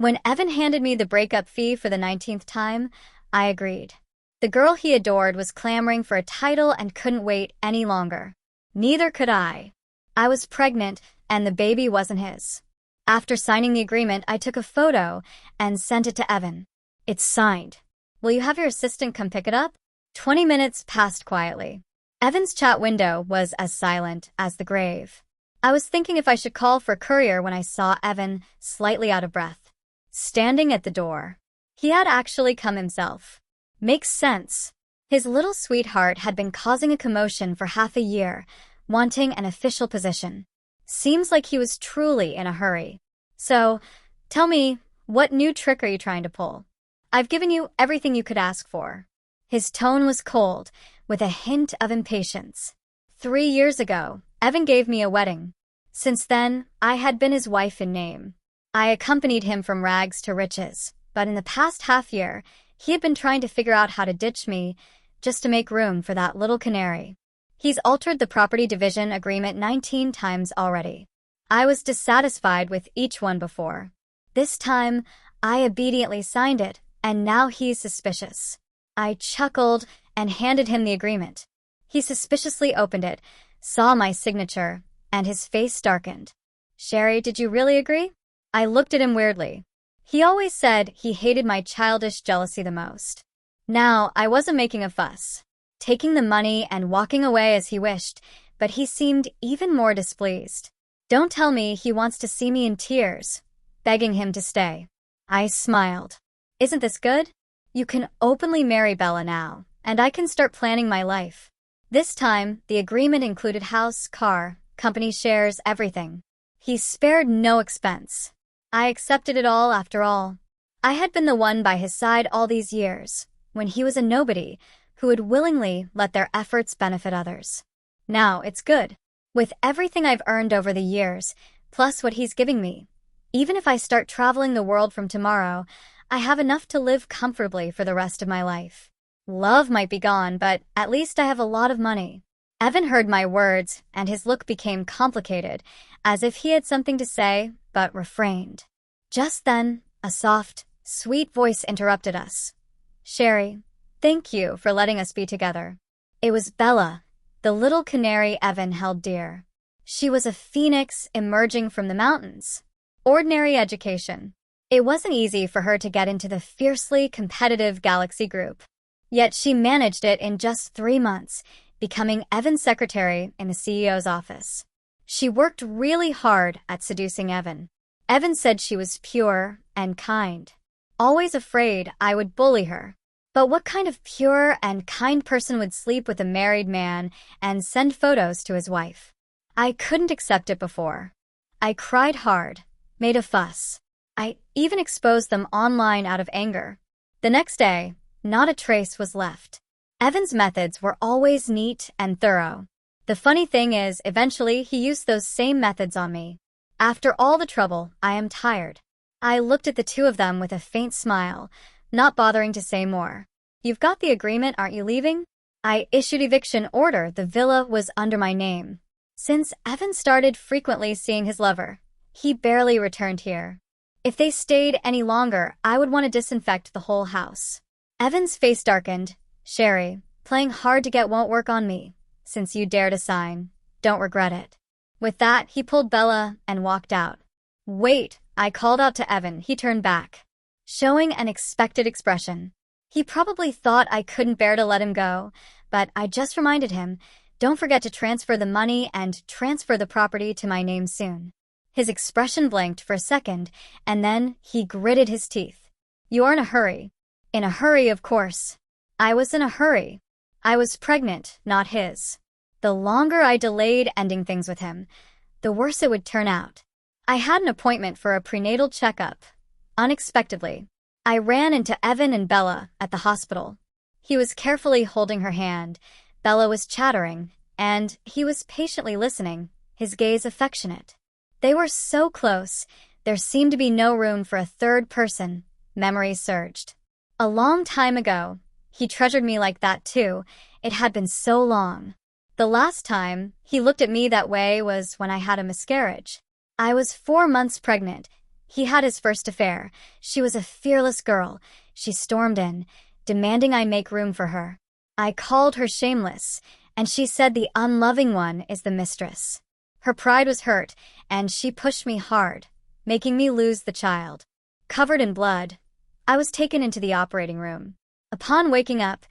When Evan handed me the breakup fee for the 19th time, I agreed. The girl he adored was clamoring for a title and couldn't wait any longer. Neither could I. I was pregnant, and the baby wasn't his. After signing the agreement, I took a photo and sent it to Evan. It's signed. Will you have your assistant come pick it up? 20 minutes passed quietly. Evan's chat window was as silent as the grave. I was thinking if I should call for a courier when I saw Evan, slightly out of breath, standing at the door. He had actually come himself. Makes sense. His little sweetheart had been causing a commotion for half a year, wanting an official position. Seems like he was truly in a hurry. So, tell me, what new trick are you trying to pull? I've given you everything you could ask for. His tone was cold, with a hint of impatience. 3 years ago, Evan gave me a wedding. Since then, I had been his wife in name. I accompanied him from rags to riches, but in the past half year, he had been trying to figure out how to ditch me just to make room for that little canary. He's altered the property division agreement 19 times already. I was dissatisfied with each one before. This time, I obediently signed it, and now he's suspicious. I chuckled and handed him the agreement. He suspiciously opened it, saw my signature, and his face darkened. Sherry, did you really agree? I looked at him weirdly. He always said he hated my childish jealousy the most. Now, I wasn't making a fuss, taking the money and walking away as he wished, but he seemed even more displeased. Don't tell me he wants to see me in tears, begging him to stay. I smiled. Isn't this good? You can openly marry Bella now, and I can start planning my life. This time, the agreement included house, car, company shares, everything. He spared no expense. I accepted it all after all. I had been the one by his side all these years, when he was a nobody who would willingly let their efforts benefit others. Now it's good. With everything I've earned over the years, plus what he's giving me, even if I start traveling the world from tomorrow, I have enough to live comfortably for the rest of my life. Love might be gone, but at least I have a lot of money. Evan heard my words, and his look became complicated, as if he had something to say, but refrained. Just then, a soft, sweet voice interrupted us. Sherry, thank you for letting us be together. It was Bella, the little canary Evan held dear. She was a phoenix emerging from the mountains. Ordinary education. It wasn't easy for her to get into the fiercely competitive Galaxy group. Yet she managed it in just 3 months, becoming Evan's secretary in the CEO's office. She worked really hard at seducing Evan. Evan said she was pure and kind, always afraid I would bully her. But what kind of pure and kind person would sleep with a married man and send photos to his wife? I couldn't accept it before. I cried hard, made a fuss. I even exposed them online out of anger. The next day, not a trace was left. Evan's methods were always neat and thorough. The funny thing is, eventually he used those same methods on me. After all the trouble, I am tired. I looked at the two of them with a faint smile, not bothering to say more. You've got the agreement, aren't you leaving? I issued eviction order. The villa was under my name. Since Evan started frequently seeing his lover, he barely returned here. If they stayed any longer, I would want to disinfect the whole house. Evan's face darkened. Sherry, playing hard to get won't work on me. Since you dare to sign, don't regret it. With that, he pulled Bella and walked out. Wait, I called out to Evan. He turned back, showing an expected expression. He probably thought I couldn't bear to let him go, but I just reminded him, don't forget to transfer the money and transfer the property to my name soon. His expression blanked for a second, and then he gritted his teeth. You're in a hurry. In a hurry, of course. I was in a hurry. I was pregnant, not his. The longer I delayed ending things with him, the worse it would turn out. I had an appointment for a prenatal checkup. Unexpectedly, I ran into Evan and Bella at the hospital. He was carefully holding her hand, Bella was chattering, and he was patiently listening, his gaze affectionate. They were so close, there seemed to be no room for a third person. Memories surged. A long time ago, he treasured me like that too. It had been so long. The last time he looked at me that way was when I had a miscarriage. I was 4 months pregnant. He had his first affair. She was a fearless girl. She stormed in, demanding I make room for her. I called her shameless, and she said the unloving one is the mistress. Her pride was hurt, and she pushed me hard, making me lose the child. Covered in blood, I was taken into the operating room. Upon waking up,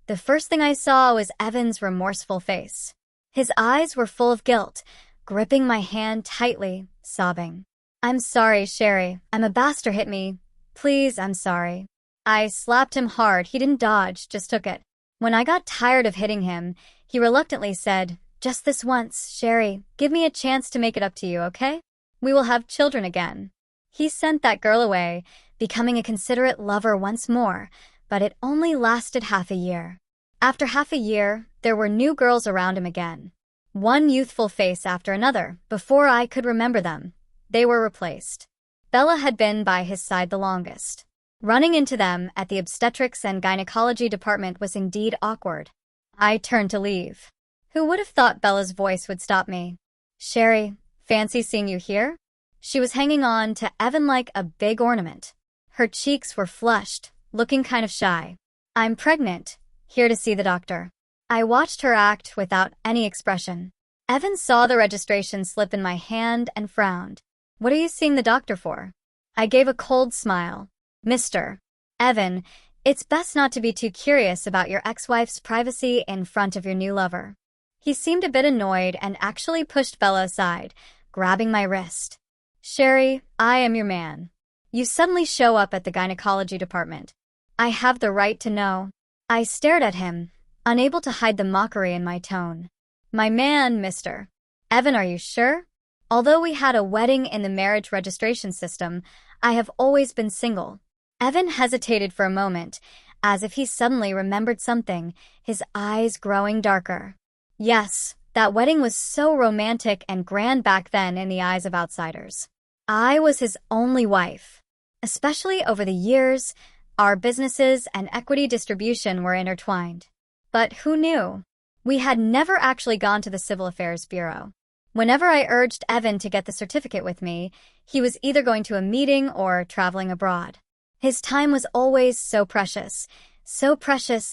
the first thing I saw was Evan's remorseful face. His eyes were full of guilt, gripping my hand tightly, sobbing. "I'm sorry, Sherry. I'm a bastard hit me. Please, I'm sorry." I slapped him hard. He didn't dodge, just took it. When I got tired of hitting him, he reluctantly said, "Just this once, Sherry. Give me a chance to make it up to you, okay? We will have children again." He sent that girl away, becoming a considerate lover once more, but it only lasted half a year. After half a year, there were new girls around him again. One youthful face after another, before I could remember them. They were replaced. Bella had been by his side the longest. Running into them at the obstetrics and gynecology department was indeed awkward. I turned to leave. Who would have thought Bella's voice would stop me? "Sherry, fancy seeing you here?" She was hanging on to Evan like a big ornament. Her cheeks were flushed, looking kind of shy. "I'm pregnant, here to see the doctor." I watched her act without any expression. Evan saw the registration slip in my hand and frowned. "What are you seeing the doctor for?" I gave a cold smile. "Mr. Evan, it's best not to be too curious about your ex-wife's privacy in front of your new lover." He seemed a bit annoyed and actually pushed Bella aside, grabbing my wrist. "Sherry, I am your man. You suddenly show up at the gynecology department. I have the right to know." I stared at him, unable to hide the mockery in my tone. "My man, Mr. Evan, are you sure? Although we had a wedding in the marriage registration system, I have always been single." Evan hesitated for a moment, as if he suddenly remembered something, his eyes growing darker. Yes, that wedding was so romantic and grand back then in the eyes of outsiders. I was his only wife. Especially over the years, our businesses and equity distribution were intertwined. But who knew? We had never actually gone to the Civil Affairs Bureau. Whenever I urged Evan to get the certificate with me, he was either going to a meeting or traveling abroad. His time was always so precious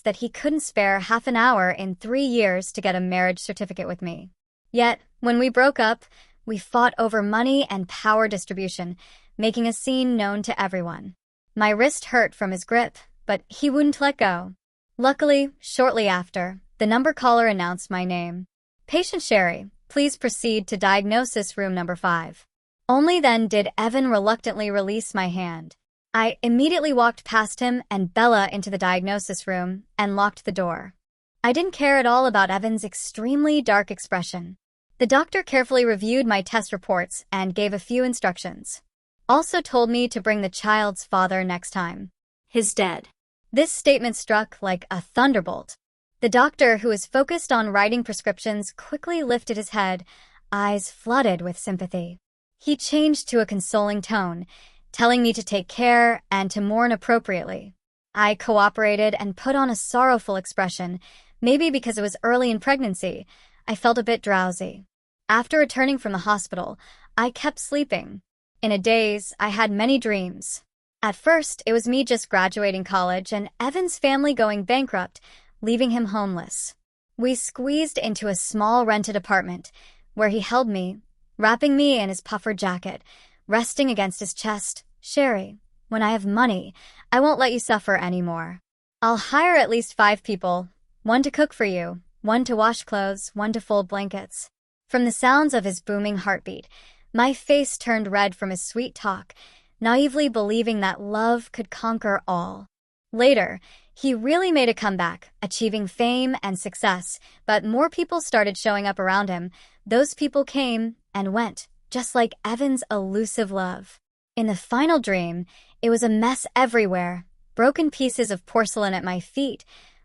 that he couldn't spare half an hour in 3 years to get a marriage certificate with me. Yet, when we broke up, we fought over money and power distribution, making a scene known to everyone. My wrist hurt from his grip, but he wouldn't let go. Luckily, shortly after, the number caller announced my name. "Patient Sherry, please proceed to diagnosis room number 5. Only then did Evan reluctantly release my hand. I immediately walked past him and Bella into the diagnosis room and locked the door. I didn't care at all about Evan's extremely dark expression. The doctor carefully reviewed my test reports and gave a few instructions. Also told me to bring the child's father next time. "He's dead." This statement struck like a thunderbolt. The doctor, who was focused on writing prescriptions, quickly lifted his head, eyes flooded with sympathy. He changed to a consoling tone, telling me to take care and to mourn appropriately. I cooperated and put on a sorrowful expression. Maybe because it was early in pregnancy, I felt a bit drowsy. After returning from the hospital, I kept sleeping. In a daze, I had many dreams. At first, it was me just graduating college and Evan's family going bankrupt, leaving him homeless. We squeezed into a small rented apartment, where he held me, wrapping me in his puffer jacket, resting against his chest. "Sherry, when I have money, I won't let you suffer anymore. I'll hire at least 5 people, 1 to cook for you, 1 to wash clothes, 1 to fold blankets." From the sounds of his booming heartbeat, my face turned red from his sweet talk, naively believing that love could conquer all. Later, he really made a comeback, achieving fame and success, but more people started showing up around him. Those people came and went, just like Evan's elusive love. In the final dream, it was a mess everywhere, broken pieces of porcelain at my feet,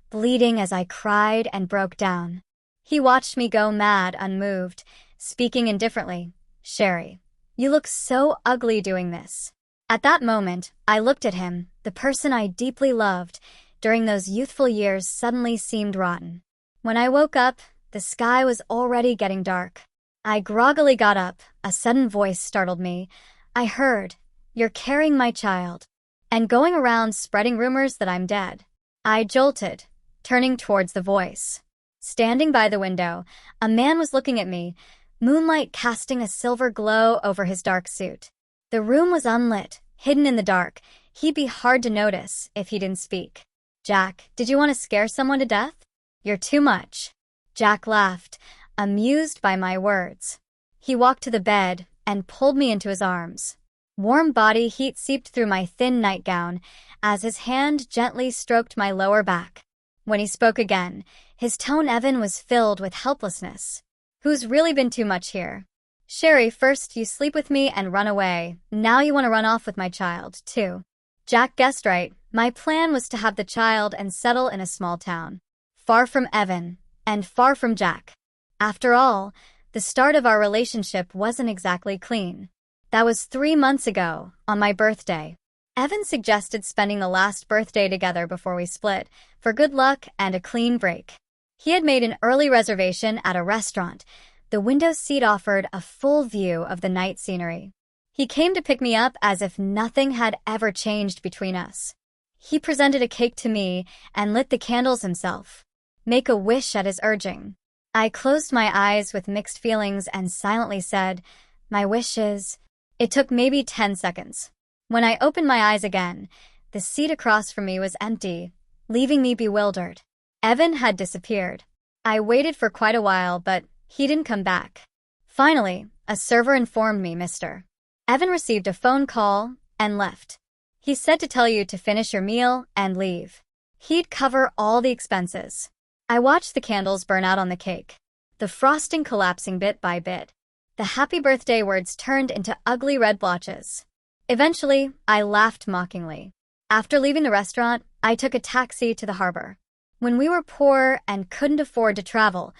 bleeding as I cried and broke down. He watched me go mad, unmoved, speaking indifferently. "Sherry, you look so ugly doing this." At that moment, I looked at him. The person I deeply loved during those youthful years suddenly seemed rotten. When I woke up, the sky was already getting dark. I groggily got up. A sudden voice startled me. I heard, You're carrying my child. And going around spreading rumors that I'm dead. I jolted, turning towards the voice. Standing by the window, a man was looking at me, moonlight casting a silver glow over his dark suit. The room was unlit, hidden in the dark. He'd be hard to notice if he didn't speak. Jack, did you want to scare someone to death? You're too much. Jack laughed, amused by my words. He walked to the bed and pulled me into his arms. Warm body heat seeped through my thin nightgown as his hand gently stroked my lower back. When he spoke again, his tone Evan was filled with helplessness. Who's really been too much here? Sherry, first you sleep with me and run away. Now you want to run off with my child, too. Jack guessed right. My plan was to have the child and settle in a small town. Far from Evan, and far from Jack. After all, the start of our relationship wasn't exactly clean. That was 3 months ago, on my birthday. Evan suggested spending the last birthday together before we split, for good luck and a clean break. He had made an early reservation at a restaurant. The window seat offered a full view of the night scenery. He came to pick me up as if nothing had ever changed between us. He presented a cake to me and lit the candles himself. Make a wish at his urging. I closed my eyes with mixed feelings and silently said, "My wish is..." It took maybe 10 seconds. When I opened my eyes again, the seat across from me was empty, leaving me bewildered. Evan had disappeared. I waited for quite a while, but he didn't come back. Finally, a server informed me, "Mr. Evan received a phone call and left. He said to tell you to finish your meal and leave. He'd cover all the expenses." I watched the candles burn out on the cake, the frosting collapsing bit by bit. The happy birthday words turned into ugly red blotches. Eventually, I laughed mockingly. After leaving the restaurant, I took a taxi to the harbor. When we were poor and couldn't afford to travel,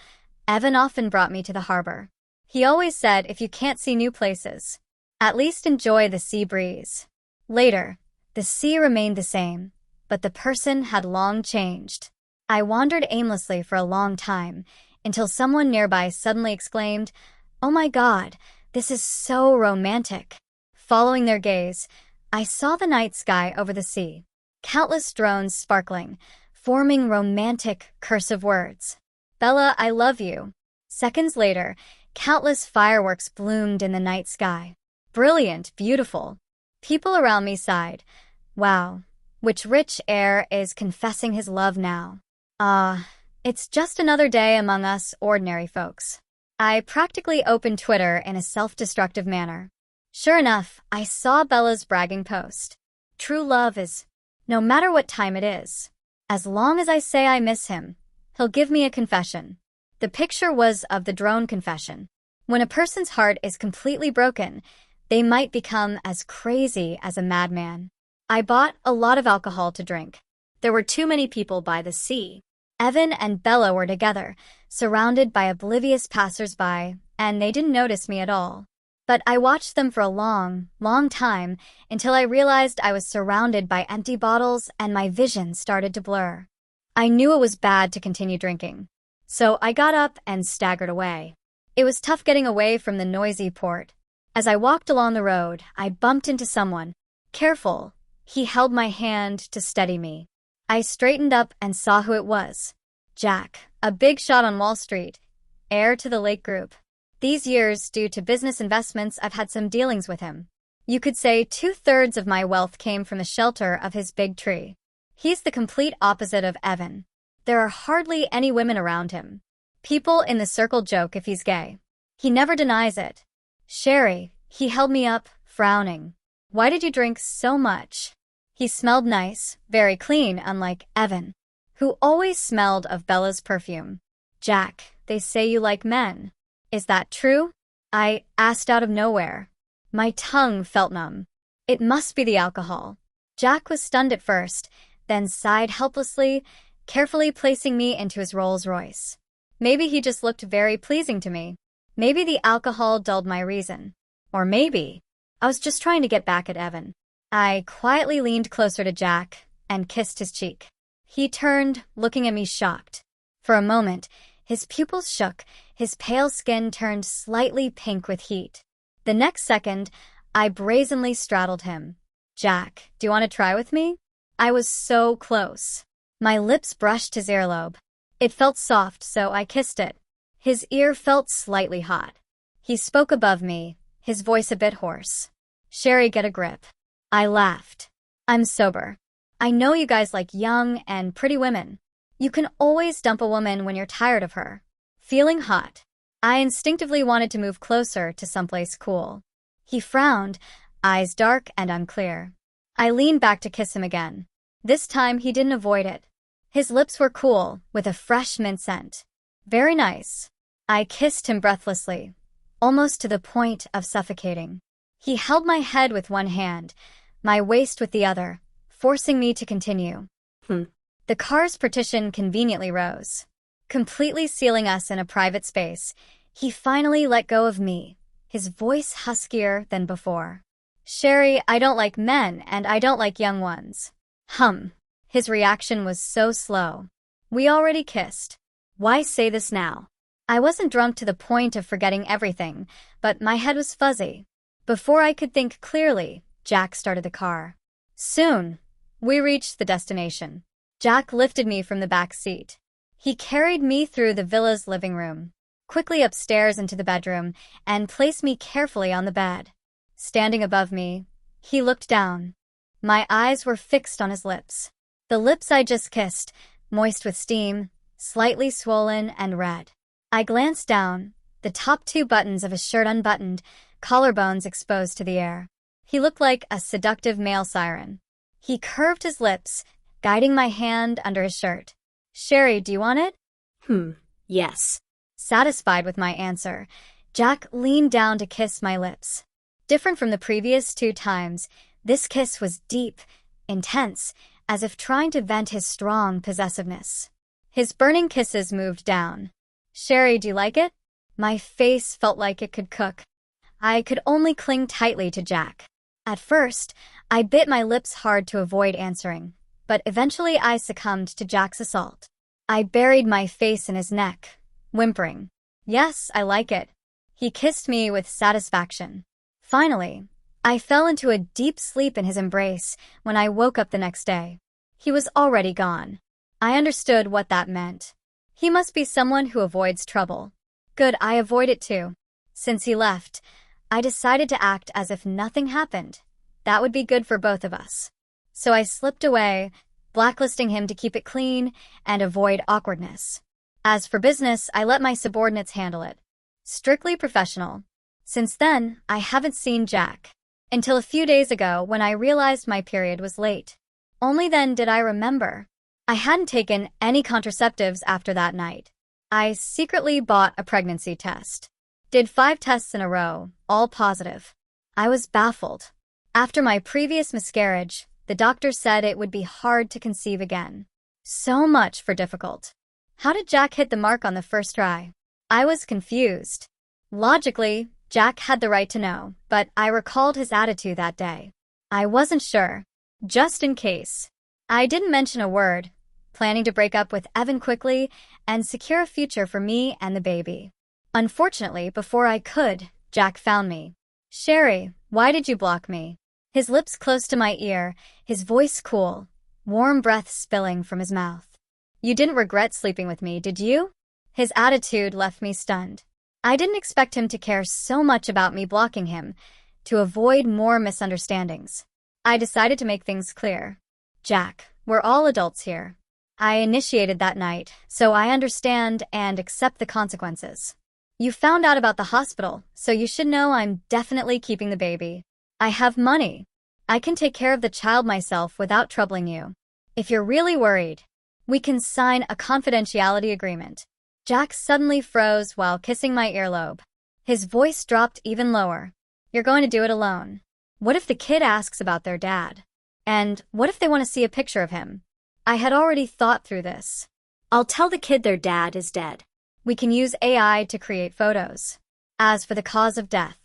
Evan often brought me to the harbor. He always said, if you can't see new places, at least enjoy the sea breeze. Later, the sea remained the same, but the person had long changed. I wandered aimlessly for a long time, until someone nearby suddenly exclaimed, "Oh my God, this is so romantic." Following their gaze, I saw the night sky over the sea. Countless drones sparkling, forming romantic, cursive words. "Bella, I love you." Seconds later, countless fireworks bloomed in the night sky. Brilliant, beautiful. People around me sighed. Wow, which rich air is confessing his love now. It's just another day among us ordinary folks. I practically opened Twitter in a self-destructive manner. Sure enough, I saw Bella's bragging post. True love is, no matter what time it is, as long as I say I miss him, he'll give me a confession. The picture was of the drone confession. When a person's heart is completely broken, they might become as crazy as a madman. I bought a lot of alcohol to drink. There were too many people by the sea. Evan and Bella were together, surrounded by oblivious passers-by, and they didn't notice me at all. But I watched them for a long, long time until I realized I was surrounded by empty bottles and my vision started to blur. I knew it was bad to continue drinking, so I got up and staggered away. It was tough getting away from the noisy port. As I walked along the road, I bumped into someone. Careful, he held my hand to steady me. I straightened up and saw who it was. Jack, a big shot on Wall Street, heir to the Lake Group. These years, due to business investments, I've had some dealings with him. You could say 2/3 of my wealth came from the shelter of his big tree. He's the complete opposite of Evan. There are hardly any women around him. People in the circle joke if he's gay. He never denies it. "Sherry," he held me up, frowning. "Why did you drink so much?" He smelled nice, very clean, unlike Evan, who always smelled of Bella's perfume. "Jack, they say you like men. Is that true?" I asked out of nowhere. My tongue felt numb. It must be the alcohol. Jack was stunned at first, then sighed helplessly, carefully placing me into his Rolls Royce. Maybe he just looked very pleasing to me. Maybe the alcohol dulled my reason. Or maybe I was just trying to get back at Evan. I quietly leaned closer to Jack and kissed his cheek. He turned, looking at me shocked. For a moment, his pupils shook, his pale skin turned slightly pink with heat. The next second, I brazenly straddled him. Jack, do you want to try with me? I was so close. My lips brushed his earlobe. It felt soft, so I kissed it. His ear felt slightly hot. He spoke above me, his voice a bit hoarse. Sherry, get a grip. I laughed. I'm sober. I know you guys like young and pretty women. You can always dump a woman when you're tired of her. Feeling hot, I instinctively wanted to move closer to someplace cool. He frowned, eyes dark and unclear. I leaned back to kiss him again. This time he didn't avoid it. His lips were cool, with a fresh mint scent. Very nice. I kissed him breathlessly, almost to the point of suffocating. He held my head with one hand, my waist with the other, forcing me to continue. The car's partition conveniently rose, completely sealing us in a private space. He finally let go of me, his voice huskier than before. Sherry, I don't like men and I don't like young ones. His reaction was so slow. We already kissed. Why say this now? I wasn't drunk to the point of forgetting everything, but my head was fuzzy. Before I could think clearly, Jack started the car. Soon, we reached the destination. Jack lifted me from the back seat. He carried me through the villa's living room, quickly upstairs into the bedroom, and placed me carefully on the bed. Standing above me, he looked down. My eyes were fixed on his lips. The lips I just kissed, moist with steam, slightly swollen and red. I glanced down, the top 2 buttons of his shirt unbuttoned, collarbones exposed to the air. He looked like a seductive male siren. He curved his lips, guiding my hand under his shirt. Sherry, do you want it? Yes. Satisfied with my answer, Jack leaned down to kiss my lips. Different from the previous 2 times, this kiss was deep, intense, as if trying to vent his strong possessiveness. His burning kisses moved down. Sherry, do you like it? My face felt like it could cook. I could only cling tightly to Jack. At first, I bit my lips hard to avoid answering, but eventually I succumbed to Jack's assault. I buried my face in his neck, whimpering. Yes, I like it. He kissed me with satisfaction. Finally, I fell into a deep sleep in his embrace when I woke up the next day. He was already gone. I understood what that meant. He must be someone who avoids trouble. Good, I avoid it too. Since he left, I decided to act as if nothing happened. That would be good for both of us. So I slipped away, blacklisting him to keep it clean and avoid awkwardness. As for business, I let my subordinates handle it. Strictly professional. Since then, I haven't seen Jack. Until a few days ago when I realized my period was late. Only then did I remember. I hadn't taken any contraceptives after that night. I secretly bought a pregnancy test. Did 5 tests in a row, all positive. I was baffled. After my previous miscarriage, the doctor said it would be hard to conceive again. So much for difficult. How did Jack hit the mark on the first try? I was confused. Logically, Jack had the right to know, but I recalled his attitude that day. I wasn't sure. Just in case. I didn't mention a word, planning to break up with Evan quickly and secure a future for me and the baby. Unfortunately, before I could, Jack found me. Sherry, why did you block me? His lips close to my ear, his voice cool, warm breath spilling from his mouth. You didn't regret sleeping with me, did you? His attitude left me stunned. I didn't expect him to care so much about me blocking him, to avoid more misunderstandings. I decided to make things clear. Jack, we're all adults here. I initiated that night, so I understand and accept the consequences. You found out about the hospital, so you should know I'm definitely keeping the baby. I have money. I can take care of the child myself without troubling you. If you're really worried, we can sign a confidentiality agreement. Jack suddenly froze while kissing my earlobe. His voice dropped even lower. You're going to do it alone. What if the kid asks about their dad? And what if they want to see a picture of him? I had already thought through this. I'll tell the kid their dad is dead. We can use AI to create photos. As for the cause of death,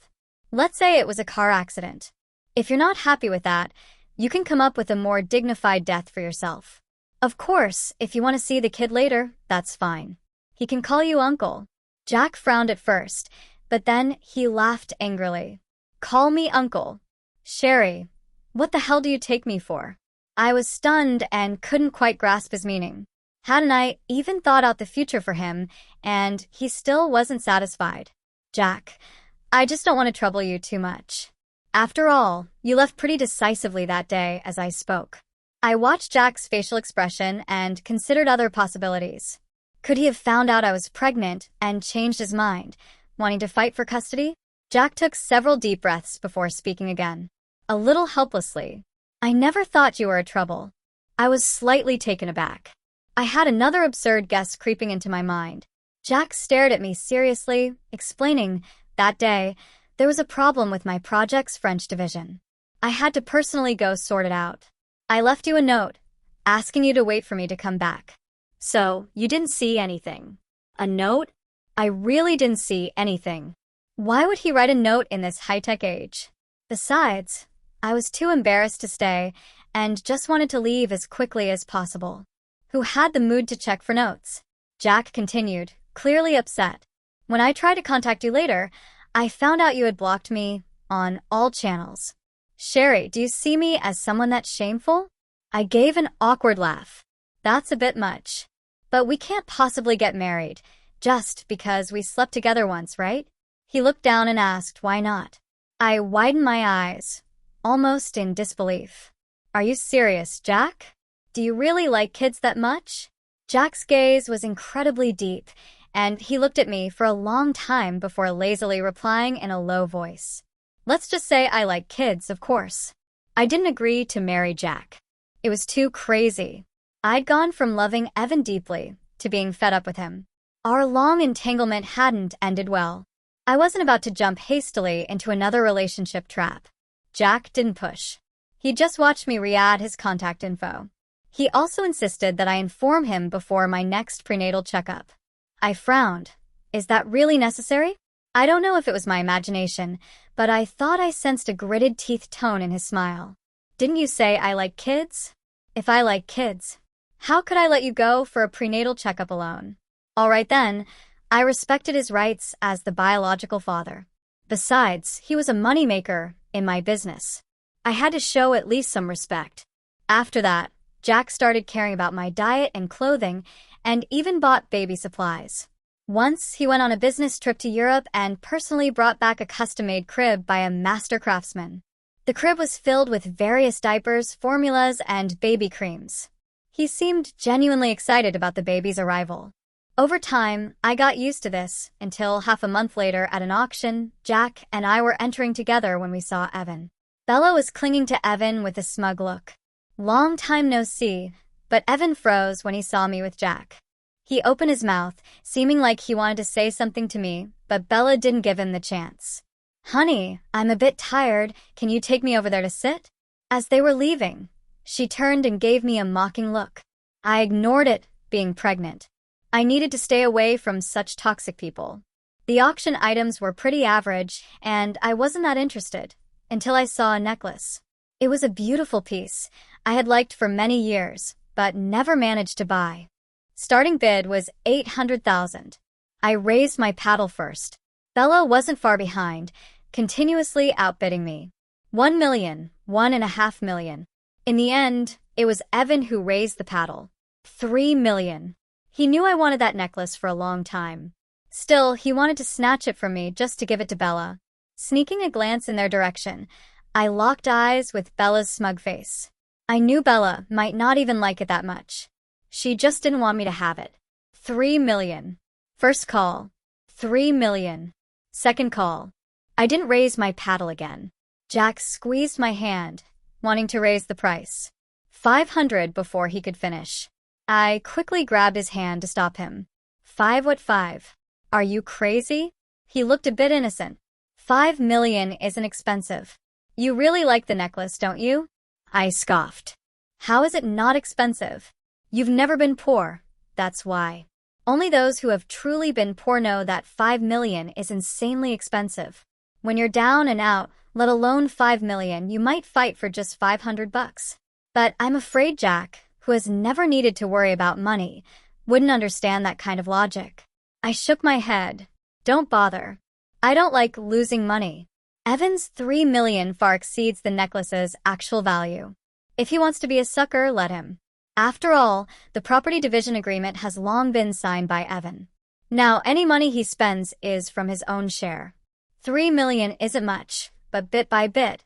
let's say it was a car accident. If you're not happy with that, you can come up with a more dignified death for yourself. Of course, if you want to see the kid later, that's fine. He can call you uncle. Jack frowned at first, but then he laughed angrily. Call me uncle. Sherry, what the hell do you take me for? I was stunned and couldn't quite grasp his meaning. Hadn't I even thought out the future for him, and he still wasn't satisfied. Jack, I just don't want to trouble you too much. After all, you left pretty decisively that day as I spoke. I watched Jack's facial expression and considered other possibilities. Could he have found out I was pregnant and changed his mind, wanting to fight for custody? Jack took several deep breaths before speaking again. A little helplessly. I never thought you were a trouble. I was slightly taken aback. I had another absurd guess creeping into my mind. Jack stared at me seriously, explaining, that day, there was a problem with my project's French division. I had to personally go sort it out. I left you a note, asking you to wait for me to come back. So, you didn't see anything? A note? I really didn't see anything. Why would he write a note in this high-tech age? Besides, I was too embarrassed to stay and just wanted to leave as quickly as possible. Who had the mood to check for notes? Jack continued, clearly upset. When I tried to contact you later, I found out you had blocked me on all channels. Sherry, do you see me as someone that's shameful? I gave an awkward laugh. That's a bit much. But we can't possibly get married, just because we slept together once, right? He looked down and asked, why not? I widened my eyes, almost in disbelief. Are you serious, Jack? Do you really like kids that much? Jack's gaze was incredibly deep, and he looked at me for a long time before lazily replying in a low voice. Let's just say I like kids, of course. I didn't agree to marry Jack. It was too crazy. I'd gone from loving Evan deeply to being fed up with him. Our long entanglement hadn't ended well. I wasn't about to jump hastily into another relationship trap. Jack didn't push. He just watched me re-add his contact info. He also insisted that I inform him before my next prenatal checkup. I frowned. Is that really necessary? I don't know if it was my imagination, but I thought I sensed a gritted teeth tone in his smile. Didn't you say I like kids? If I like kids, how could I let you go for a prenatal checkup alone? All right then, I respected his rights as the biological father. Besides, he was a moneymaker in my business. I had to show at least some respect. After that, Jack started caring about my diet and clothing, and even bought baby supplies. Once, he went on a business trip to Europe and personally brought back a custom-made crib by a master craftsman. The crib was filled with various diapers, formulas, and baby creams. He seemed genuinely excited about the baby's arrival. Over time, I got used to this, until half a month later at an auction, Jack and I were entering together when we saw Evan. Bella was clinging to Evan with a smug look. Long time no see, but Evan froze when he saw me with Jack. He opened his mouth, seeming like he wanted to say something to me, but Bella didn't give him the chance. Honey, I'm a bit tired. Can you take me over there to sit? As they were leaving, she turned and gave me a mocking look. I ignored it, being pregnant. I needed to stay away from such toxic people. The auction items were pretty average, and I wasn't that interested, until I saw a necklace. It was a beautiful piece I had liked for many years, but never managed to buy. Starting bid was $800,000. I raised my paddle first. Bella wasn't far behind, continuously outbidding me. 1 million, 1.5 million. In the end, it was Evan who raised the paddle. 3 million. He knew I wanted that necklace for a long time. Still, he wanted to snatch it from me just to give it to Bella. Sneaking a glance in their direction, I locked eyes with Bella's smug face. I knew Bella might not even like it that much. She just didn't want me to have it. 3 million. First call. 3 million. Second call. I didn't raise my paddle again. Jack squeezed my hand, wanting to raise the price. 500 before he could finish. I quickly grabbed his hand to stop him. 5 what 5? Are you crazy? He looked a bit innocent. 5 million isn't expensive. You really like the necklace, don't you? I scoffed. How is it not expensive? You've never been poor, that's why. Only those who have truly been poor know that 5 million is insanely expensive. When you're down and out, let alone 5 million, you might fight for just $500. But I'm afraid Jack, who has never needed to worry about money, wouldn't understand that kind of logic. I shook my head. Don't bother. I don't like losing money. Evan's $3 million far exceeds the necklace's actual value. If he wants to be a sucker, let him. After all, the property division agreement has long been signed by Evan. Now, any money he spends is from his own share. $3 million isn't much, but bit by bit,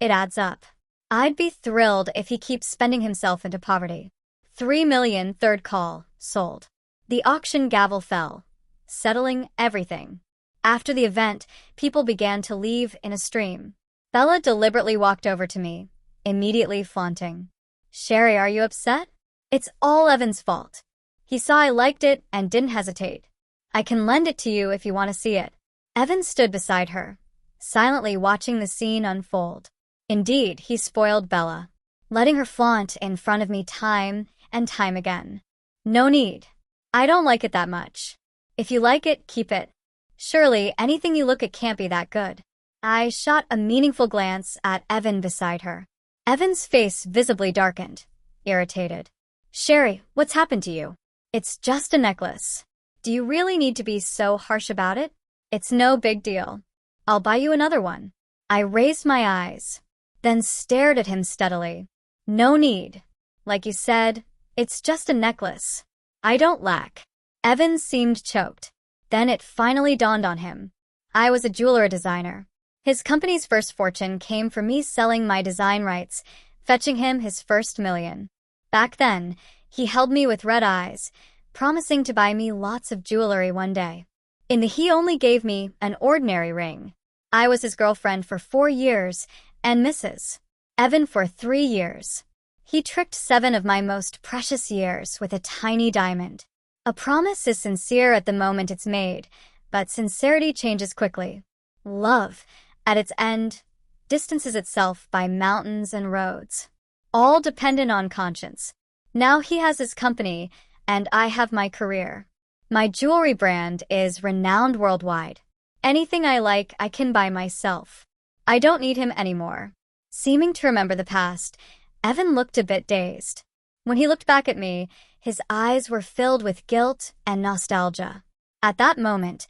it adds up. I'd be thrilled if he keeps spending himself into poverty. $3 million, third call, sold. The auction gavel fell, settling everything. After the event, people began to leave in a stream. Bella deliberately walked over to me, immediately flaunting. Sherry, are you upset? It's all Evan's fault. He saw I liked it and didn't hesitate. I can lend it to you if you want to see it. Evan stood beside her, silently watching the scene unfold. Indeed, he spoiled Bella, letting her flaunt in front of me time and time again. No need. I don't like it that much. If you like it, keep it. Surely, anything you look at can't be that good. I shot a meaningful glance at Evan beside her. Evan's face visibly darkened, irritated. Sherry, what's happened to you? It's just a necklace. Do you really need to be so harsh about it? It's no big deal. I'll buy you another one. I raised my eyes, then stared at him steadily. No need. Like you said, it's just a necklace. I don't lack. Evan seemed choked. Then it finally dawned on him. I was a jewelry designer. His company's first fortune came from me selling my design rights, fetching him his first $1 million. Back then, he held me with red eyes, promising to buy me lots of jewelry one day. He only gave me an ordinary ring. I was his girlfriend for 4 years, and Mrs. Evan for 3 years. He tricked 7 of my most precious years with a tiny diamond. A promise is sincere at the moment it's made, but sincerity changes quickly. Love, at its end, distances itself by mountains and roads, all dependent on conscience. Now he has his company, and I have my career. My jewelry brand is renowned worldwide. Anything I like, I can buy myself. I don't need him anymore. Seeming to remember the past, Evan looked a bit dazed. When he looked back at me, his eyes were filled with guilt and nostalgia. At that moment,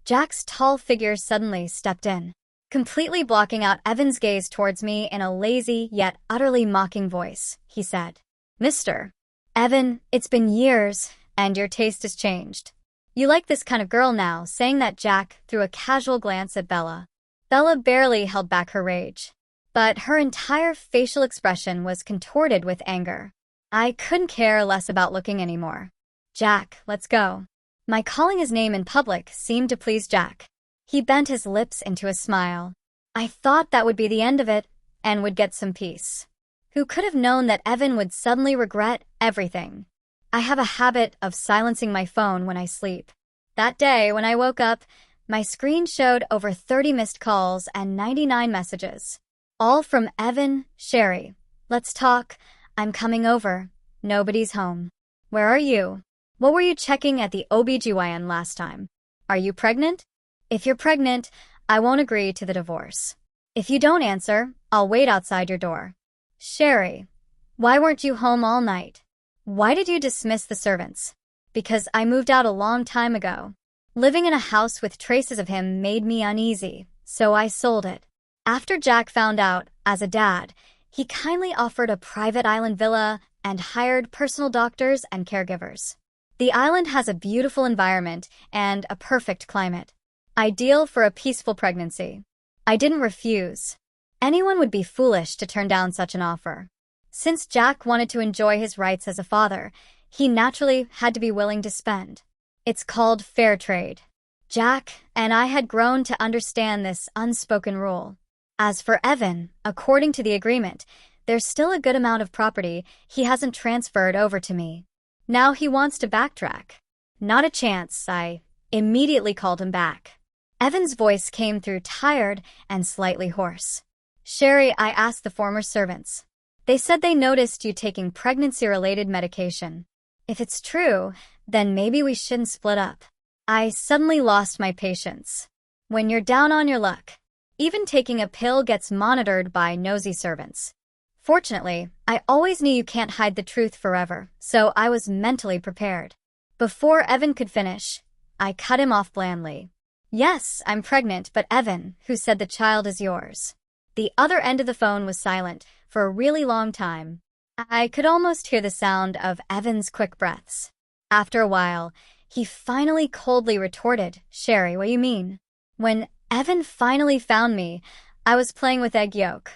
Jack's tall figure suddenly stepped in, completely blocking out Evan's gaze towards me in a lazy yet utterly mocking voice. He said, Mr. Evan, it's been years, and your taste has changed. You like this kind of girl now. Saying that, Jack threw a casual glance at Bella. Bella barely held back her rage, but her entire facial expression was contorted with anger. I couldn't care less about looking anymore. Jack, let's go. My calling his name in public seemed to please Jack. He bent his lips into a smile. I thought that would be the end of it, and would get some peace. Who could have known that Evan would suddenly regret everything? I have a habit of silencing my phone when I sleep. That day, when I woke up, my screen showed over 30 missed calls and 99 messages. All from Evan. Sherry, let's talk. I'm coming over. Nobody's home. Where are you? What were you checking at the OBGYN last time? Are you pregnant? If you're pregnant, I won't agree to the divorce. If you don't answer, I'll wait outside your door. Sherry, why weren't you home all night? Why did you dismiss the servants? Because I moved out a long time ago. Living in a house with traces of him made me uneasy, so I sold it. After Jack found out, as a dad, he kindly offered a private island villa and hired personal doctors and caregivers. The island has a beautiful environment and a perfect climate, ideal for a peaceful pregnancy. I didn't refuse. Anyone would be foolish to turn down such an offer. Since Jack wanted to enjoy his rights as a father, he naturally had to be willing to spend. It's called fair trade. Jack and I had grown to understand this unspoken rule. As for Evan, according to the agreement, there's still a good amount of property he hasn't transferred over to me. Now he wants to backtrack. Not a chance. I immediately called him back. Evan's voice came through tired and slightly hoarse. Sherry, I asked the former servants. They said they noticed you taking pregnancy-related medication. If it's true, then maybe we shouldn't split up. I suddenly lost my patience. When you're down on your luck, even taking a pill gets monitored by nosy servants. Fortunately, I always knew you can't hide the truth forever, so I was mentally prepared. Before Evan could finish, I cut him off blandly. Yes, I'm pregnant, but Evan, who said the child is yours? The other end of the phone was silent for a really long time. I could almost hear the sound of Evan's quick breaths. After a while, he finally coldly retorted, Sherry, what you mean? When Evan finally found me, I was playing with egg yolk.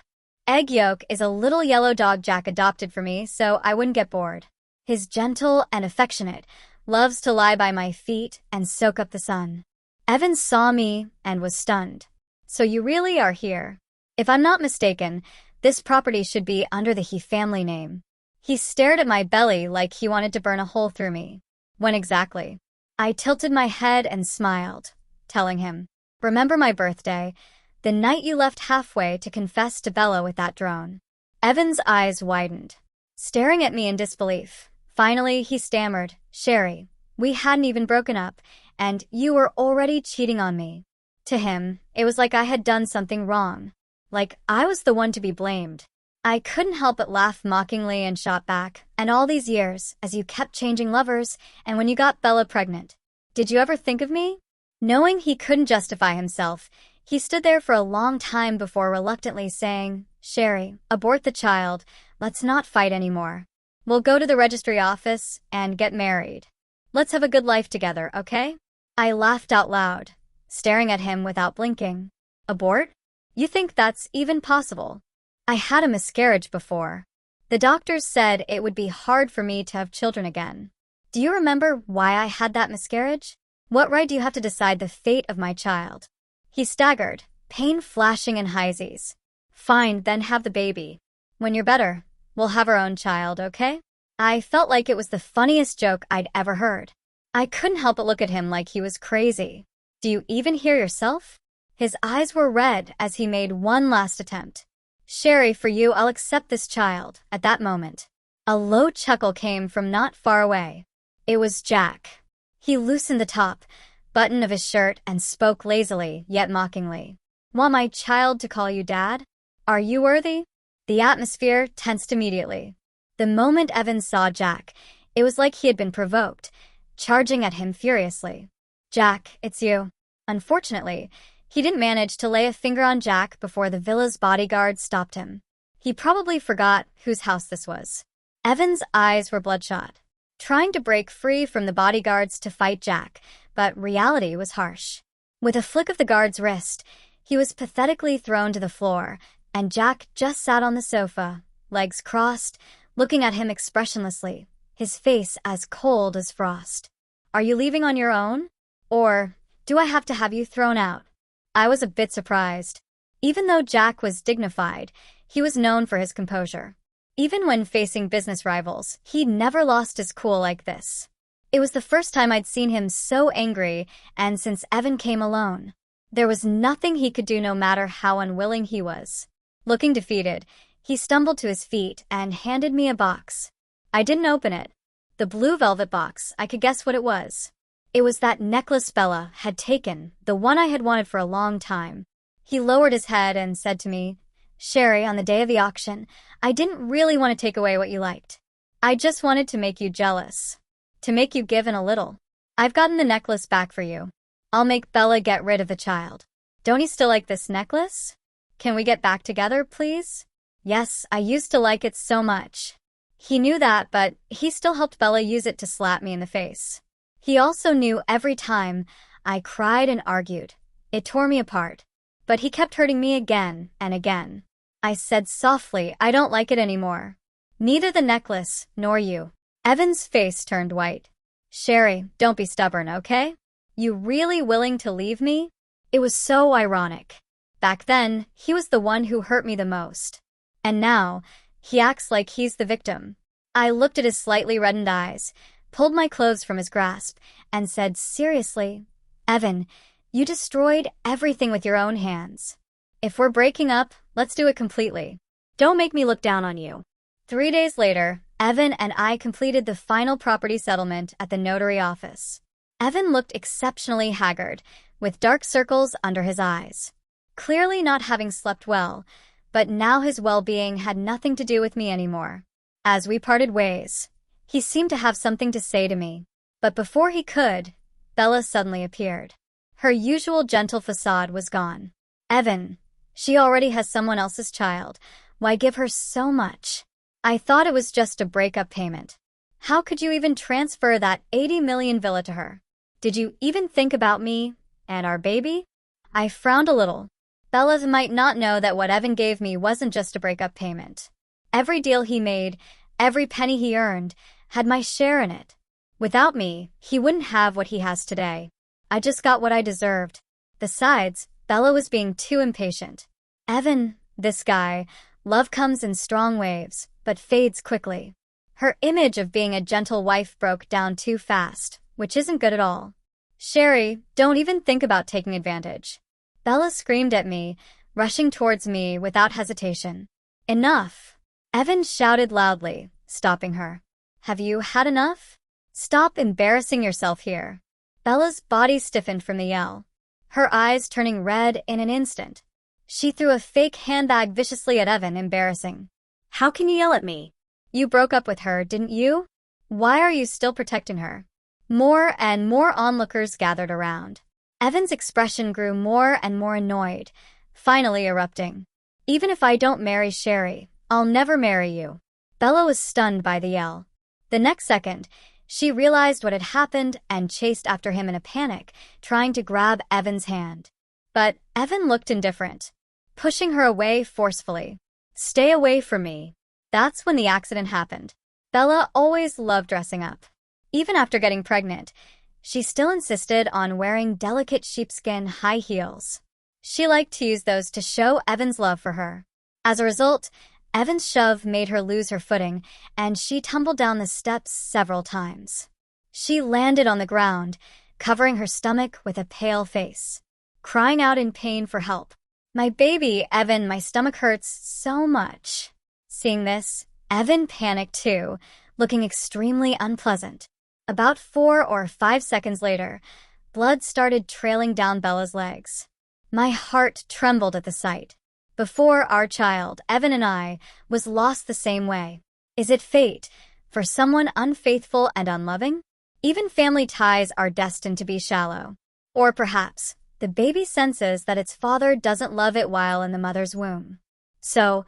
Egg yolk is a little yellow dog Jack adopted for me so I wouldn't get bored. He's gentle and affectionate, loves to lie by my feet and soak up the sun. Evan saw me and was stunned. So you really are here? If I'm not mistaken, this property should be under the He family name. He stared at my belly like he wanted to burn a hole through me. When exactly? I tilted my head and smiled, telling him, remember my birthday, the night you left halfway to confess to Bella with that drone. Evan's eyes widened, staring at me in disbelief. Finally, he stammered, Sherry, we hadn't even broken up, and you were already cheating on me. To him, it was like I had done something wrong. Like I was the one to be blamed. I couldn't help but laugh mockingly and shot back. And all these years, as you kept changing lovers, and when you got Bella pregnant, did you ever think of me? Knowing he couldn't justify himself, he stood there for a long time before reluctantly saying, Sherry, abort the child. Let's not fight anymore. We'll go to the registry office and get married. Let's have a good life together, okay? I laughed out loud, staring at him without blinking. Abort? You think that's even possible? I had a miscarriage before. The doctors said it would be hard for me to have children again. Do you remember why I had that miscarriage? What right do you have to decide the fate of my child? He staggered, pain flashing in highs. Fine, then have the baby. When you're better, we'll have our own child, okay? I felt like it was the funniest joke I'd ever heard. I couldn't help but look at him like he was crazy. Do you even hear yourself? His eyes were red as he made one last attempt. Sherry, for you, I'll accept this child. At that moment, a low chuckle came from not far away. It was Jack. He loosened the top button of his shirt and spoke lazily, yet mockingly. Want my child to call you Dad? Are you worthy? The atmosphere tensed immediately. The moment Evan saw Jack, it was like he had been provoked, charging at him furiously. Jack, it's you. Unfortunately, he didn't manage to lay a finger on Jack before the villa's bodyguard stopped him. He probably forgot whose house this was. Evan's eyes were bloodshot, trying to break free from the bodyguards to fight Jack, but reality was harsh. With a flick of the guard's wrist, he was pathetically thrown to the floor, and Jack just sat on the sofa, legs crossed, looking at him expressionlessly, his face as cold as frost. Are you leaving on your own? Or do I have to have you thrown out? I was a bit surprised. Even though Jack was dignified, he was known for his composure. Even when facing business rivals, he never lost his cool like this. It was the first time I'd seen him so angry, and since Evan came alone, there was nothing he could do no matter how unwilling he was. Looking defeated, he stumbled to his feet and handed me a box. I didn't open it. The blue velvet box, I could guess what it was. It was that necklace Bella had taken, the one I had wanted for a long time. He lowered his head and said to me, Sherry, on the day of the auction, I didn't really want to take away what you liked. I just wanted to make you jealous. To make you give in a little. I've gotten the necklace back for you. I'll make Bella get rid of the child. Don't you still like this necklace? Can we get back together, please? Yes, I used to like it so much. He knew that, but he still helped Bella use it to slap me in the face. He also knew every time I cried and argued, it tore me apart. But he kept hurting me again and again. I said softly, I don't like it anymore. Neither the necklace nor you. Evan's face turned white. Sherry, don't be stubborn, okay? You really willing to leave me? It was so ironic. Back then, he was the one who hurt me the most. And now, he acts like he's the victim. I looked at his slightly reddened eyes, pulled my clothes from his grasp, and said seriously, Evan, you destroyed everything with your own hands. If we're breaking up, let's do it completely. Don't make me look down on you. 3 days later, Evan and I completed the final property settlement at the notary office. Evan looked exceptionally haggard, with dark circles under his eyes. Clearly not having slept well, but now his well-being had nothing to do with me anymore. As we parted ways, he seemed to have something to say to me. But before he could, Bella suddenly appeared. Her usual gentle facade was gone. Evan, she already has someone else's child. Why give her so much? I thought it was just a breakup payment. How could you even transfer that 80 million villa to her? Did you even think about me and our baby? I frowned a little. Bella might not know that what Evan gave me wasn't just a breakup payment. Every deal he made, every penny he earned, had my share in it. Without me, he wouldn't have what he has today. I just got what I deserved. Besides, Bella was being too impatient. Evan, this guy, love comes in strong waves, but fades quickly. Her image of being a gentle wife broke down too fast, which isn't good at all. Sherry, don't even think about taking advantage. Bella screamed at me, rushing towards me without hesitation. Enough! Evan shouted loudly, stopping her. Have you had enough? Stop embarrassing yourself here. Bella's body stiffened from the yell, her eyes turning red in an instant. She threw a fake handbag viciously at Evan, embarrassing. How can you yell at me? You broke up with her, didn't you? Why are you still protecting her? More and more onlookers gathered around. Evan's expression grew more and more annoyed, finally erupting. Even if I don't marry Sherry, I'll never marry you. Bella was stunned by the yell. The next second, she realized what had happened and chased after him in a panic, trying to grab Evan's hand. But Evan looked indifferent, pushing her away forcefully. Stay away from me. That's when the accident happened. Bella always loved dressing up. Even after getting pregnant, she still insisted on wearing delicate sheepskin high heels. She liked to use those to show Evan's love for her. As a result, Evan's shove made her lose her footing, and she tumbled down the steps several times. She landed on the ground, covering her stomach with a pale face, crying out in pain for help. My baby, Evan, my stomach hurts so much. Seeing this, Evan panicked too, looking extremely unpleasant. About 4 or 5 seconds later, blood started trailing down Bella's legs. My heart trembled at the sight. Before our child, Evan and I, was lost the same way. Is it fate for someone unfaithful and unloving? Even family ties are destined to be shallow. Or perhaps, the baby senses that its father doesn't love it while in the mother's womb. So,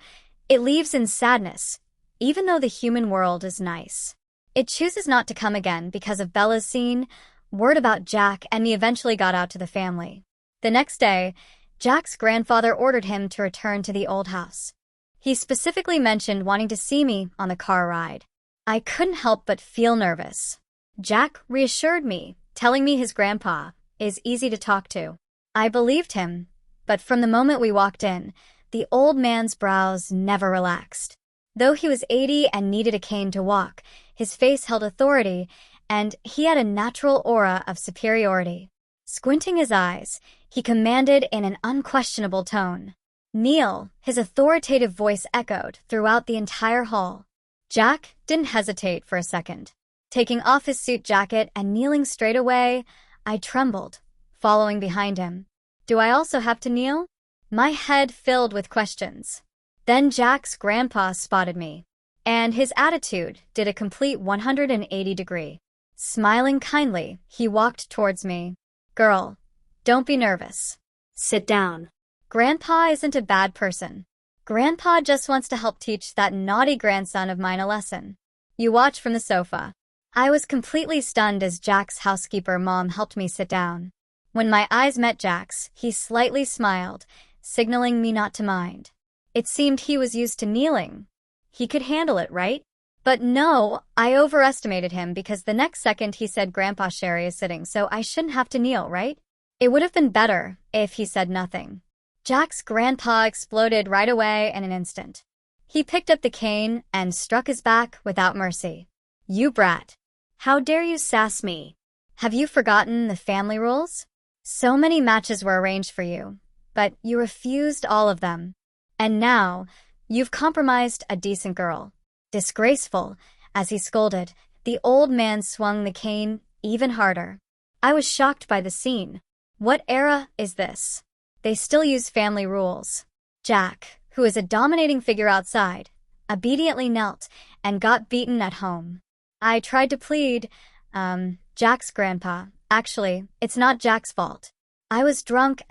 it leaves in sadness, even though the human world is nice. It chooses not to come again because of Bella's scene. Word about Jack and me eventually got out to the family. The next day, Jack's grandfather ordered him to return to the old house. He specifically mentioned wanting to see me on the car ride. I couldn't help but feel nervous. Jack reassured me, telling me his grandpa is easy to talk to. I believed him, but from the moment we walked in, the old man's brows never relaxed. Though he was 80 and needed a cane to walk, his face held authority, and he had a natural aura of superiority. Squinting his eyes, he commanded in an unquestionable tone. Kneel, his authoritative voice echoed throughout the entire hall. Jack didn't hesitate for a second. Taking off his suit jacket and kneeling straight away, I trembled, following behind him. Do I also have to kneel? My head filled with questions. Then Jack's grandpa spotted me, and his attitude did a complete 180-degree. Smiling kindly, he walked towards me. Girl, don't be nervous. Sit down. Grandpa isn't a bad person. Grandpa just wants to help teach that naughty grandson of mine a lesson. You watch from the sofa. I was completely stunned as Jack's housekeeper mom helped me sit down. When my eyes met Jack's, he slightly smiled, signaling me not to mind. It seemed he was used to kneeling. He could handle it, right? But no, I overestimated him because the next second he said Grandpa Sherry is sitting, so I shouldn't have to kneel, right? It would have been better if he said nothing. Jack's grandpa exploded right away in an instant. He picked up the cane and struck his back without mercy. You brat. How dare you sass me? Have you forgotten the family rules? So many matches were arranged for you, but you refused all of them. And now, you've compromised a decent girl. Disgraceful, as he scolded, the old man swung the cane even harder. I was shocked by the scene. What era is this? They still use family rules. Jack, who is a dominating figure outside, obediently knelt and got beaten at home. I tried to plead, Jack's grandpa. Actually, it's not Jack's fault. I was drunk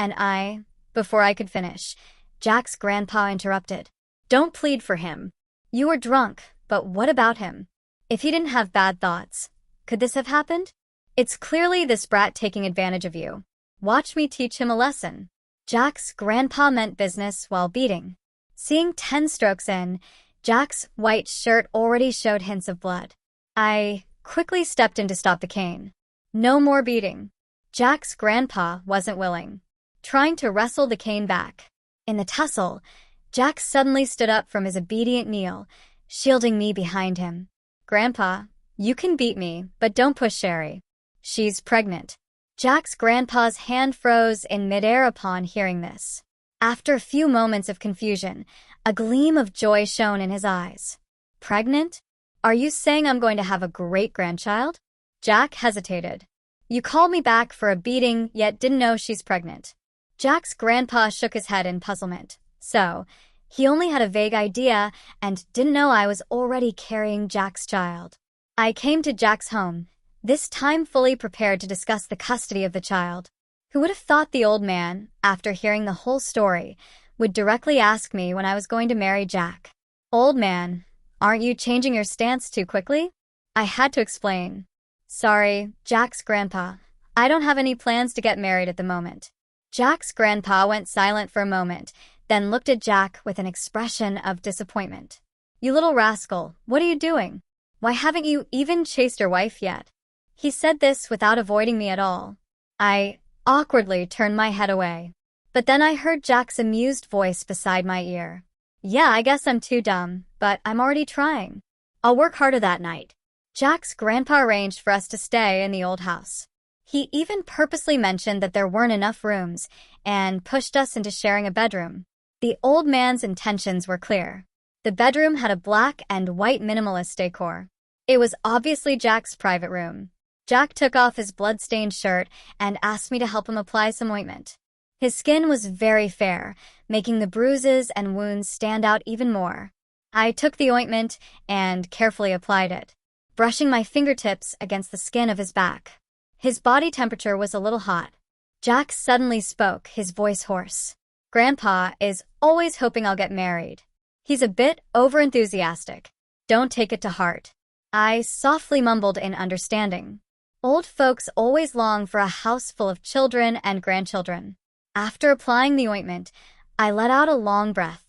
before I could finish, Jack's grandpa interrupted. Don't plead for him. You were drunk, but what about him? If he didn't have bad thoughts, could this have happened? It's clearly this brat taking advantage of you. Watch me teach him a lesson. Jack's grandpa meant business while beating. Seeing 10 strokes in, Jack's white shirt already showed hints of blood. I quickly stepped in to stop the cane. No more beating. Jack's grandpa wasn't willing, trying to wrestle the cane back. In the tussle, Jack suddenly stood up from his obedient kneel, shielding me behind him. Grandpa, you can beat me, but don't push Sherry. She's pregnant. Jack's grandpa's hand froze in midair upon hearing this. After a few moments of confusion, a gleam of joy shone in his eyes. Pregnant? Are you saying I'm going to have a great-grandchild? Jack hesitated. You called me back for a beating, yet didn't know she's pregnant. Jack's grandpa shook his head in puzzlement. So, he only had a vague idea and didn't know I was already carrying Jack's child. I came to Jack's home, this time fully prepared to discuss the custody of the child. Who would have thought the old man, after hearing the whole story, would directly ask me when I was going to marry Jack? Old man, aren't you changing your stance too quickly? I had to explain. Sorry, Jack's grandpa. I don't have any plans to get married at the moment. Jack's grandpa went silent for a moment, then looked at Jack with an expression of disappointment. You little rascal, what are you doing? Why haven't you even chased your wife yet? He said this without avoiding me at all. I awkwardly turned my head away. But then I heard Jack's amused voice beside my ear. Yeah, I guess I'm too dumb, but I'm already trying. I'll work harder that night. Jack's grandpa arranged for us to stay in the old house. He even purposely mentioned that there weren't enough rooms and pushed us into sharing a bedroom. The old man's intentions were clear. The bedroom had a black and white minimalist decor. It was obviously Jack's private room. Jack took off his blood-stained shirt and asked me to help him apply some ointment. His skin was very fair, making the bruises and wounds stand out even more. I took the ointment and carefully applied it, brushing my fingertips against the skin of his back. His body temperature was a little hot. Jack suddenly spoke, his voice hoarse. Grandpa is always hoping I'll get married. He's a bit overenthusiastic. Don't take it to heart. I softly mumbled in understanding. Old folks always long for a house full of children and grandchildren. After applying the ointment, I let out a long breath.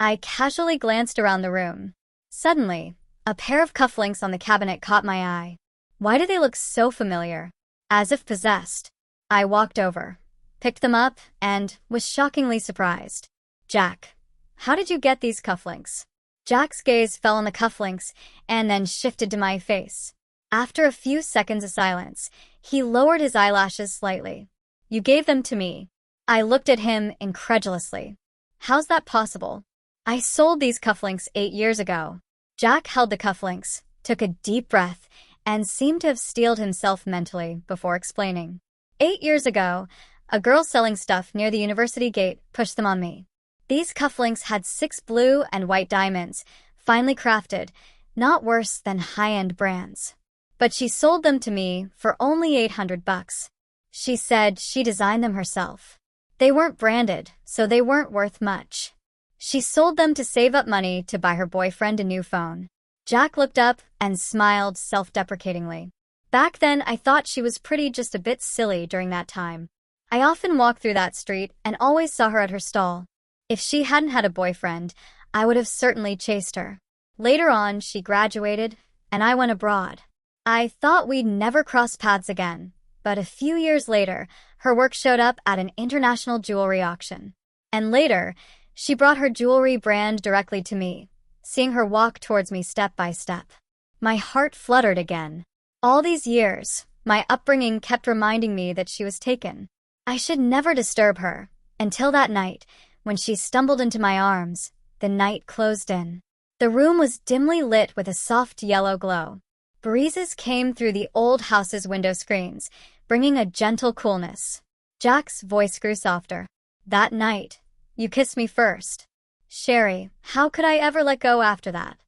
I casually glanced around the room. Suddenly, a pair of cufflinks on the cabinet caught my eye. Why do they look so familiar? As if possessed. I walked over, picked them up, and was shockingly surprised. Jack, how did you get these cufflinks? Jack's gaze fell on the cufflinks and then shifted to my face. After a few seconds of silence, he lowered his eyelashes slightly. You gave them to me. I looked at him incredulously. How's that possible? I sold these cufflinks 8 years ago. Jack held the cufflinks, took a deep breath, and seemed to have steeled himself mentally before explaining. 8 years ago, a girl selling stuff near the university gate pushed them on me. These cufflinks had 6 blue and white diamonds, finely crafted, not worse than high-end brands. But she sold them to me for only $800. She said she designed them herself. They weren't branded, so they weren't worth much. She sold them to save up money to buy her boyfriend a new phone. Jack looked up and smiled self-deprecatingly. Back then, I thought she was pretty, just a bit silly during that time. I often walked through that street and always saw her at her stall. If she hadn't had a boyfriend, I would have certainly chased her. Later on, she graduated, and I went abroad. I thought we'd never cross paths again, but a few years later, her work showed up at an international jewelry auction. And later, she brought her jewelry brand directly to me, seeing her walk towards me step by step. My heart fluttered again. All these years, my upbringing kept reminding me that she was taken. I should never disturb her, until that night, when she stumbled into my arms. The night closed in. The room was dimly lit with a soft yellow glow. Breezes came through the old house's window screens, bringing a gentle coolness. Jack's voice grew softer. That night, you kissed me first. Sherry, how could I ever let go after that?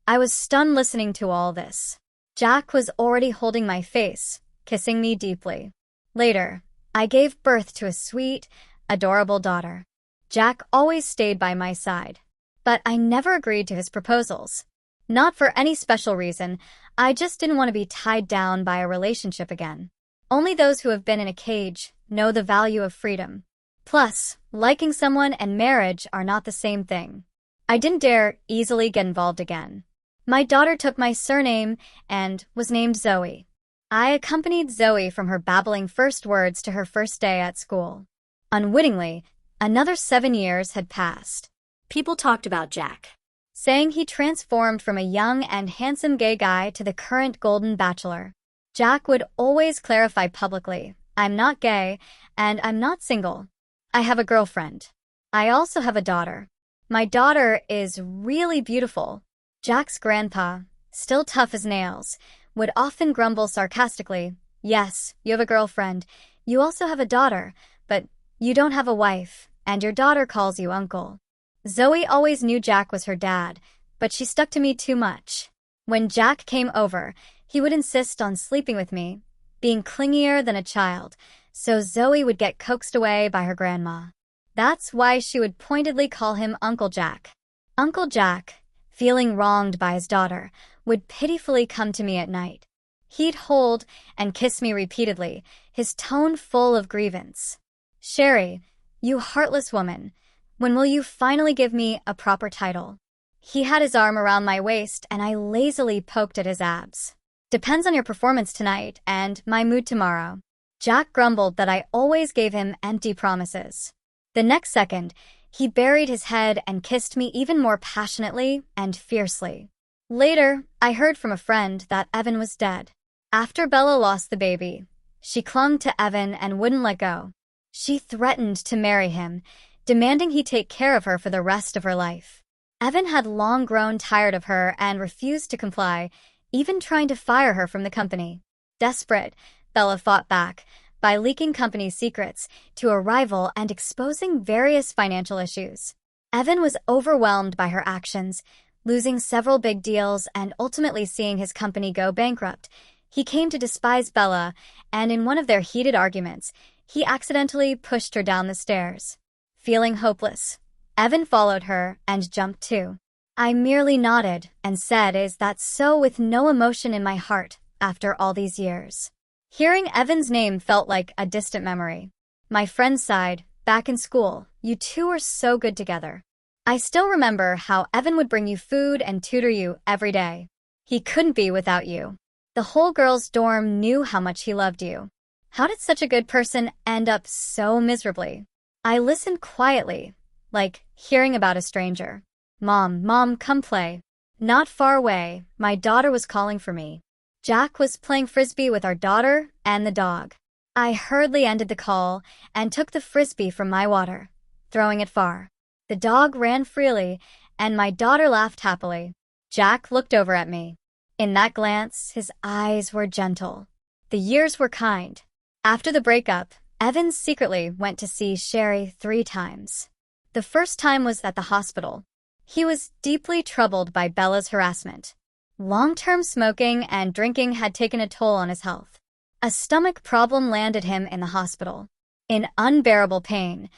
I was stunned listening to all this. Jack was already holding my face, kissing me deeply. Later, I gave birth to a sweet, adorable daughter. Jack always stayed by my side, but I never agreed to his proposals. Not for any special reason, I just didn't want to be tied down by a relationship again. Only those who have been in a cage know the value of freedom. Plus, liking someone and marriage are not the same thing. I didn't dare easily get involved again. My daughter took my surname and was named Zoe. I accompanied Zoe from her babbling first words to her first day at school. Unwittingly, another 7 years had passed. People talked about Jack, saying he transformed from a young and handsome gay guy to the current golden bachelor. Jack would always clarify publicly, "I'm not gay, and I'm not single. I have a girlfriend. I also have a daughter. My daughter is really beautiful." Jack's grandpa, still tough as nails, would often grumble sarcastically, "Yes, you have a girlfriend. You also have a daughter, but you don't have a wife, and your daughter calls you uncle." Zoe always knew Jack was her dad, but she stuck to me too much. When Jack came over, he would insist on sleeping with me, being clingier than a child, so Zoe would get coaxed away by her grandma. That's why she would pointedly call him Uncle Jack. Uncle Jack, feeling wronged by his daughter, would pitifully come to me at night. He'd hold and kiss me repeatedly, his tone full of grievance. "Sherry, you heartless woman, when will you finally give me a proper title?" He had his arm around my waist and I lazily poked at his abs. "Depends on your performance tonight and my mood tomorrow." Jack grumbled that I always gave him empty promises. The next second, he buried his head and kissed me even more passionately and fiercely. Later, I heard from a friend that Evan was dead. After Bella lost the baby, she clung to Evan and wouldn't let go. She threatened to marry him, demanding he take care of her for the rest of her life. Evan had long grown tired of her and refused to comply, even trying to fire her from the company. Desperate, Bella fought back by leaking company secrets to a rival and exposing various financial issues. Evan was overwhelmed by her actions, losing several big deals and ultimately seeing his company go bankrupt. He came to despise Bella, and in one of their heated arguments, he accidentally pushed her down the stairs. Feeling hopeless, Evan followed her and jumped too. I merely nodded and said, "Is that so?" with no emotion in my heart after all these years. Hearing Evan's name felt like a distant memory. My friend sighed, "Back in school, you two were so good together. I still remember how Evan would bring you food and tutor you every day. He couldn't be without you. The whole girls' dorm knew how much he loved you. How did such a good person end up so miserably?" I listened quietly, like hearing about a stranger. Mom, come play." Not far away, my daughter was calling for me. Jack was playing frisbee with our daughter and the dog. I hurriedly ended the call and took the frisbee from my water, throwing it far. The dog ran freely, and my daughter laughed happily. Jack looked over at me. In that glance, his eyes were gentle. The years were kind. After the breakup, Evan secretly went to see Sherry 3 times. The first time was at the hospital. He was deeply troubled by Bella's harassment. Long-term smoking and drinking had taken a toll on his health. A stomach problem landed him in the hospital. In unbearable pain,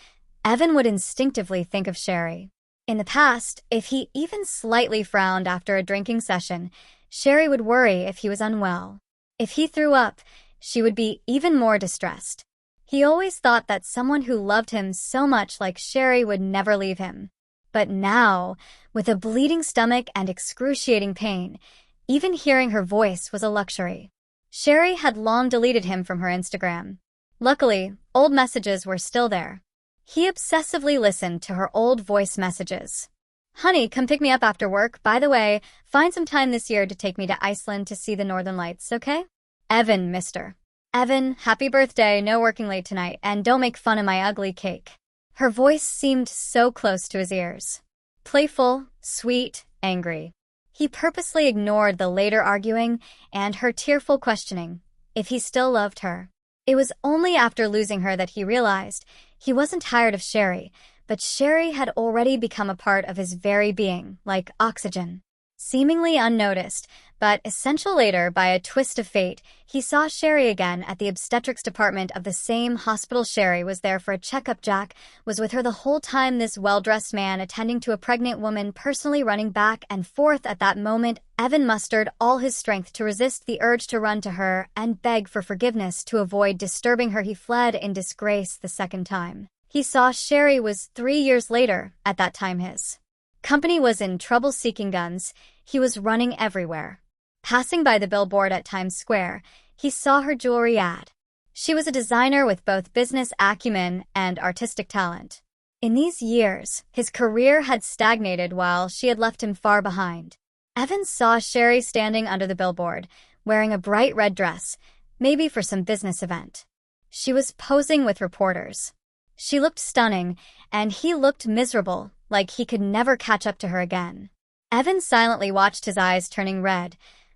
Evan would instinctively think of Sherry. In the past, if he even slightly frowned after a drinking session, Sherry would worry if he was unwell. If he threw up, she would be even more distressed. He always thought that someone who loved him so much like Sherry would never leave him. But now, with a bleeding stomach and excruciating pain, even hearing her voice was a luxury. Sherry had long deleted him from her Instagram. Luckily, old messages were still there. He obsessively listened to her old voice messages. "Honey, come pick me up after work. By the way, find some time this year to take me to Iceland to see the Northern Lights, okay? Evan, mister. Evan, happy birthday, no working late tonight, and don't make fun of my ugly cake." Her voice seemed so close to his ears. Playful, sweet, angry. He purposely ignored the later arguing and her tearful questioning, if he still loved her. It was only after losing her that he realized he wasn't tired of Sherry, but Sherry had already become a part of his very being, like oxygen. Seemingly unnoticed, But essential later, by a twist of fate, he saw Sherry again at the obstetrics department of the same hospital. Sherry was there for a checkup. Jack was with her the whole time, this well-dressed man attending to a pregnant woman, personally running back and forth. At that moment, Evan mustered all his strength to resist the urge to run to her and beg for forgiveness. To avoid disturbing her, he fled in disgrace. The second time he saw Sherry was 3 years later. At that time, his company was in trouble. Seeking guns, he was running everywhere. Passing by the billboard at Times Square, he saw her jewelry ad. She was a designer with both business acumen and artistic talent. In these years, his career had stagnated while she had left him far behind. Evans saw Sherry standing under the billboard, wearing a bright red dress, maybe for some business event. She was posing with reporters. She looked stunning, and he looked miserable, like he could never catch up to her again. Evans silently watched, his eyes turning red.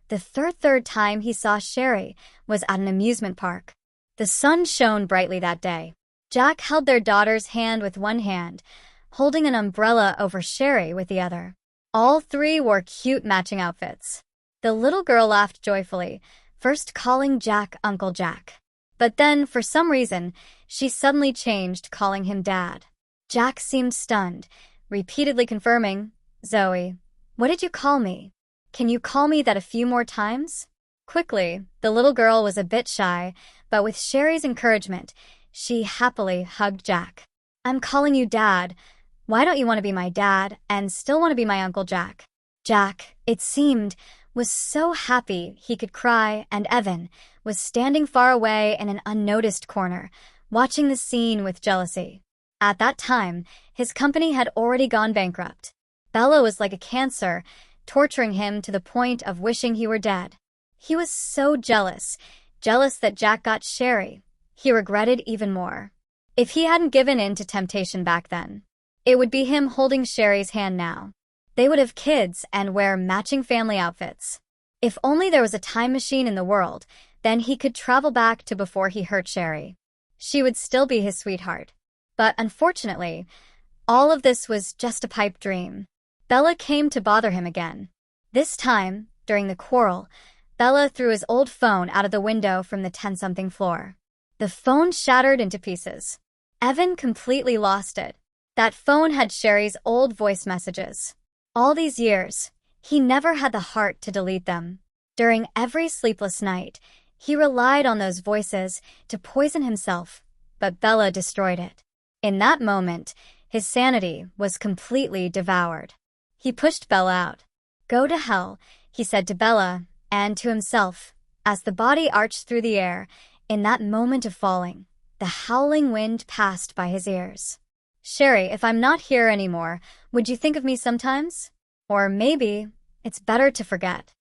The third time he saw Sherry was at an amusement park. The sun shone brightly that day. Jack held their daughter's hand with one hand, holding an umbrella over Sherry with the other. All three wore cute matching outfits. The little girl laughed joyfully, first calling Jack Uncle Jack. But then, for some reason, she suddenly changed, calling him Dad. Jack seemed stunned, repeatedly confirming, "Zoe, what did you call me? Can you call me that a few more times?" Quickly, the little girl was a bit shy, but with Sherry's encouragement, she happily hugged Jack. "I'm calling you Dad. Why don't you want to be my dad and still want to be my Uncle Jack?" Jack, it seemed, was so happy he could cry, and Evan was standing far away in an unnoticed corner, watching the scene with jealousy. At that time, his company had already gone bankrupt. Bella was like a cancer, torturing him to the point of wishing he were dead. He was so jealous that Jack got Sherry. He regretted even more. If he hadn't given in to temptation back then, it would be him holding Sherry's hand now. They would have kids and wear matching family outfits. If only there was a time machine in the world, then he could travel back to before he hurt Sherry. She would still be his sweetheart. But unfortunately, all of this was just a pipe dream. Bella came to bother him again. This time, during the quarrel, Bella threw his old phone out of the window from the 10-something floor. The phone shattered into pieces. Evan completely lost it. That phone had Sherry's old voice messages. All these years, he never had the heart to delete them. During every sleepless night, he relied on those voices to poison himself, but Bella destroyed it. In that moment, his sanity was completely devoured. He pushed Bella out. "Go to hell," he said to Bella and to himself, as the body arched through the air. In that moment of falling, the howling wind passed by his ears. "Sherry, if I'm not here anymore, would you think of me sometimes? Or maybe it's better to forget."